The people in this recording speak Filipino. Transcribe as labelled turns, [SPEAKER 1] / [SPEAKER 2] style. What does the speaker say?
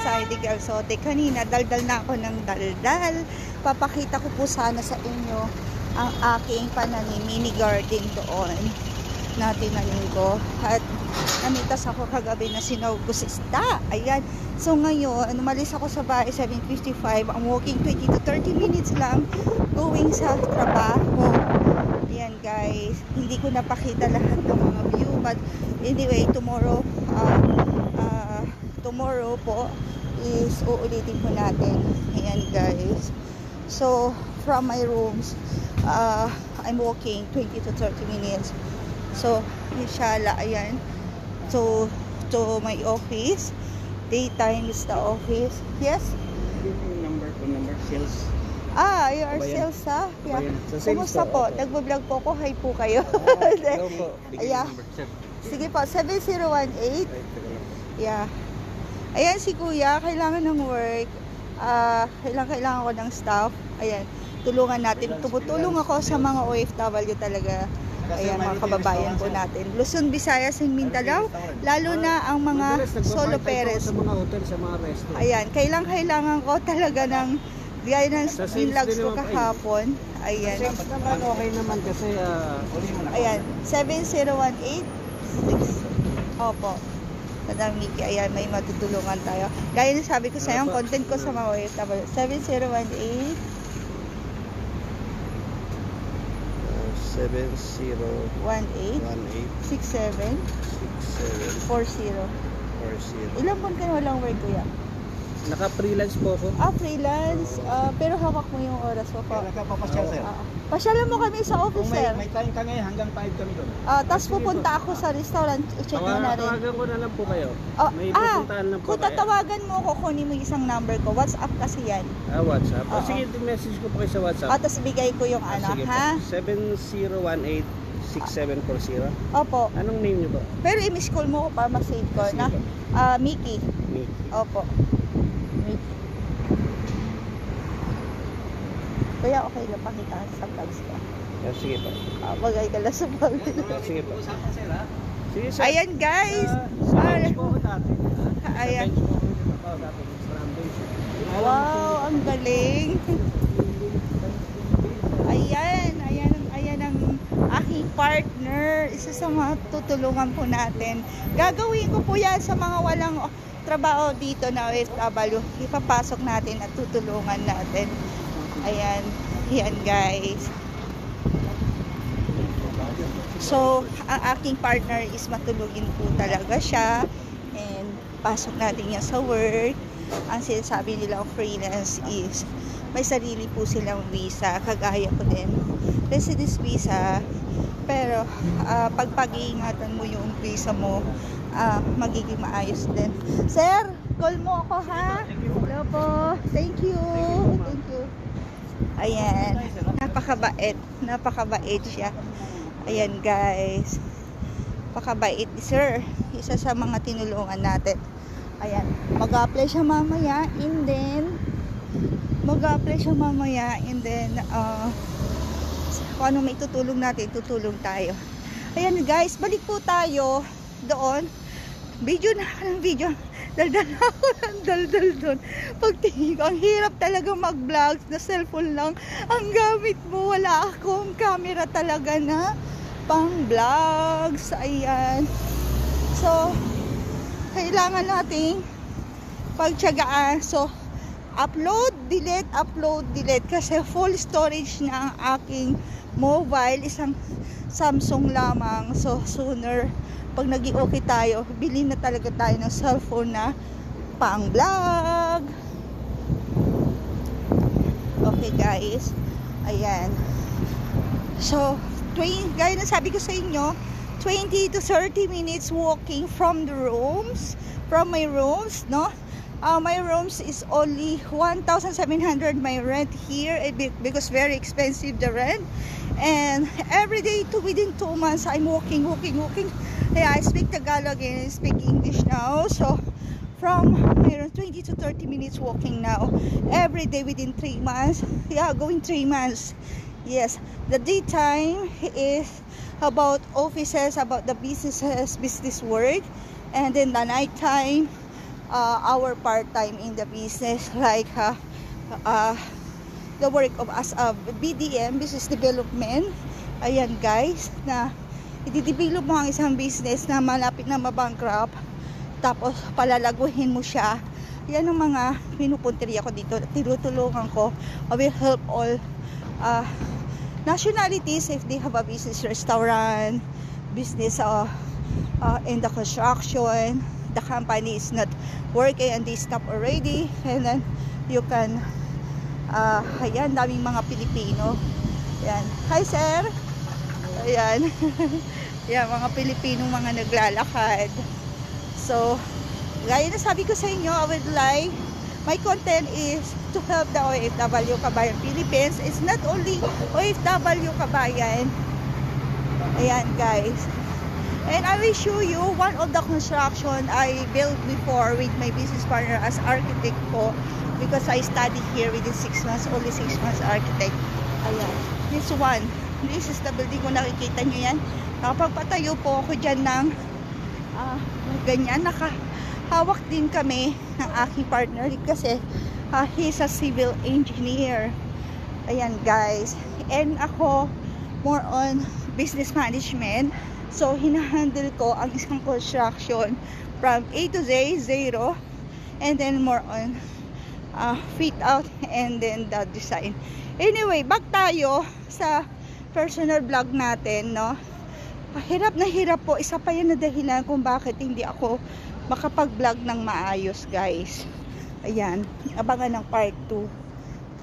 [SPEAKER 1] Side Del Sote. Kanina, daldal na ako ng daldal. Papakita ko po sana sa inyo ang aking pananim, mini garden doon na tinanim ko. At namitas ako kagabi na sinawag ko sa isda. Ayan. So ngayon, umalis ako sa bahay 7:55. I'm walking 20 to 30 minutes lang going sa trabaho. Ayan guys. Hindi ko napakita lahat ng mga view. But anyway, tomorrow po is uulitin po natin. Ayan guys. So from my rooms, I'm walking 20 to 30 minutes. So inshallah, ayan, to my office. Daytime is the office. Yes?
[SPEAKER 2] Number sales.
[SPEAKER 1] You are sales, ha? Yeah. Kumusta po? Nagbablog po ako. Hi po kayo.
[SPEAKER 2] Hello po.
[SPEAKER 1] Yeah. Sige po, 7018. Yeah. Ayan si Kuya, kailangan ng work. Kailangan ko ng staff. Ayan, tulungan natin. Tumutulong ako sa mga OFW talaga. Ayan, mga kababayan po natin. Luzon, Visayas, and Mindanao. Lalo na ang mga solo parents.
[SPEAKER 2] Sa mga hotel, sa mga restaurant.
[SPEAKER 1] Ayan, kailangan ko talaga ng gaya ng vlogs ko kahapon. Ayan.
[SPEAKER 2] Naman okay naman kasi
[SPEAKER 1] Ayan, 7018. Opo. Madam Nikki, ayan, may matutulungan tayo. Gaya na sabi ko sa iyo, ang content ko sa mga OFW. 7018 67 40. Ilang buwan ka na walang work, Kuya?
[SPEAKER 2] Naka-freelance po ako.
[SPEAKER 1] Freelance. Pero hawak mo yung oras mo po.
[SPEAKER 2] Nagpapapasyal, sir.
[SPEAKER 1] Pasyalan mo kami sa office,
[SPEAKER 2] Kung
[SPEAKER 1] sir.
[SPEAKER 2] may time ka ngayon, hanggang 5 kami doon.
[SPEAKER 1] Tapos pupunta ako sa restaurant. I-check mo na rin.
[SPEAKER 2] Tawagan ko na lang po kayo. May pupuntahan lang po
[SPEAKER 1] Kung tatawagan mo ko, kunin mo isang number ko. WhatsApp kasi yan.
[SPEAKER 2] WhatsApp. Sige, message ko po kayo sa WhatsApp.
[SPEAKER 1] Tapos bigay ko yung ano,
[SPEAKER 2] Sige
[SPEAKER 1] ha?
[SPEAKER 2] po. 7018-6740.
[SPEAKER 1] Opo.
[SPEAKER 2] Anong name niyo po?
[SPEAKER 1] Pero i-miss call mo ko para ma-save ko,
[SPEAKER 2] Sige
[SPEAKER 1] na?
[SPEAKER 2] po.
[SPEAKER 1] Mickey.
[SPEAKER 2] Mickey.
[SPEAKER 1] Opo. Mickey. Kaya okay lang pakita sa vlogs ko.
[SPEAKER 2] Sige po.
[SPEAKER 1] Bagay ka lang sa vlog.
[SPEAKER 2] Sige po. Sige, sir.
[SPEAKER 1] Ayan guys.
[SPEAKER 2] Sa bench po ako dati.
[SPEAKER 1] Ayan.
[SPEAKER 2] Sa bench po ako nagtatrabaho dati. Sa bench.
[SPEAKER 1] Wow, ang galing. Ayan ang aking partner. Isa sa mga tutulungan po natin. Gagawin ko po yan sa mga walang trabaho dito na OFW. Ipapasok natin at tutulungan natin. Ayan. Ayan guys. So, ang aking partner is matulugin po talaga siya. And pasok natin yan sa work. Ang sinasabi nilang freelance is may sarili po silang visa. Kagaya ko din. Residence visa. Pero, pag pag-iingatan mo yung visa mo, magiging maayos din. Sir, call mo ako, ha? Hello po. Thank you. Thank you. Ayan. Napakabait siya. Ayan guys. Napakabait ni sir. Isa sa mga tinulungan natin. Ayan. Mag-apply siya mamaya and then kung ano may tutulong natin, tutulong tayo. Ayan guys, balik po tayo doon. Video na ng video. Daldal ako ng daldal doon. Pagtingin ko, ang hirap talaga mag-vlogs na cellphone lang ang gamit mo. Wala akong camera talaga na pang-vlogs. Ayan. So, kailangan nating pagtiyagaan. So, upload, delete. Kasi full storage na ang aking mobile. Isang Samsung lamang. So, sooner pag naging okay tayo, bilhin na talaga tayo ng cellphone na pang-vlog. Okay guys. Ayan. So, gaya na sabi ko sa inyo, 20 to 30 minutes walking from my rooms, no? My rooms is only 1,700 my rent here because very expensive the rent. And every day within 2 months I'm walking. Yeah, I speak Tagalog and I speak English now. So from 20 to 30 minutes walking now. Every day within 3 months. Yeah, going 3 months. Yes, the daytime is about offices, about the business work. And then the nighttime, our part-time in the business, like the work of as a BDM, business development. Ayan guys, na i-develop mo ang isang business na malapit na mabankrupt, tapos palalaguhin mo siya. Yan ang mga pinupunteriya ko dito. Tinutulungan ko. I will help all nationalities if they have a business, restaurant, business in the construction, the company is not working and they stop already, and then you can ayan, daming mga Pilipino. Ayan. Hi sir. Ayan. Ayan, mga Pilipino mga naglalakad. So gaya na sabi ko sa inyo, I would like, my content is to help the OFW Kabayan Philippines. It's not only OFW Kabayan. Ayan guys. And I will show you one of the construction I built before with my business partner as architect ko, because I studied here within 6 months, only 6 months architect. Ayan. This one. This is the building ko, nakikita nyo yan. Nakapagpatayo po ako dyan ng ganyan. Nakahawak din kami ng aking partner kasi he's a civil engineer. Ayan guys. And ako more on business management. So hinahandle ko ang isang construction from A to Z, zero, and then more on fit out and then the design. Anyway, back tayo sa personal vlog natin, no? Hirap na hirap po. Isa pa yan na dahilan kung bakit hindi ako makapag-vlog ng maayos, guys. Ayan, abangan ng part 2.